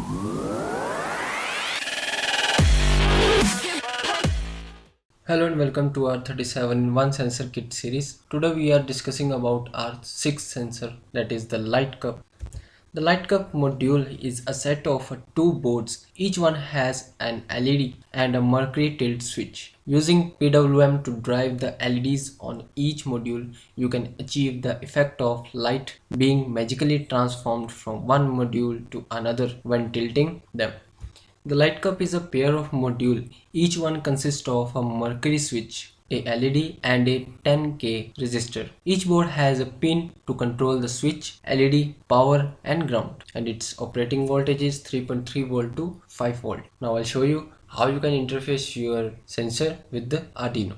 Hello and welcome to our 37 in 1 sensor kit series. Today we are discussing about our sixth sensor, that is the light cup. The light cup module is a set of two boards. Each one has an LED and a mercury tilt switch. Using PWM to drive the LEDs on each module, you can achieve the effect of light being magically transformed from one module to another when tilting them. The light cup is a pair of modules. Each one consists of a mercury switch, a LED and a 10K resistor. Each board has a pin to control the switch, LED, power and ground, and its operating voltage is 3.3 volt to 5 volt. Now I'll show you how you can interface your sensor with the Arduino.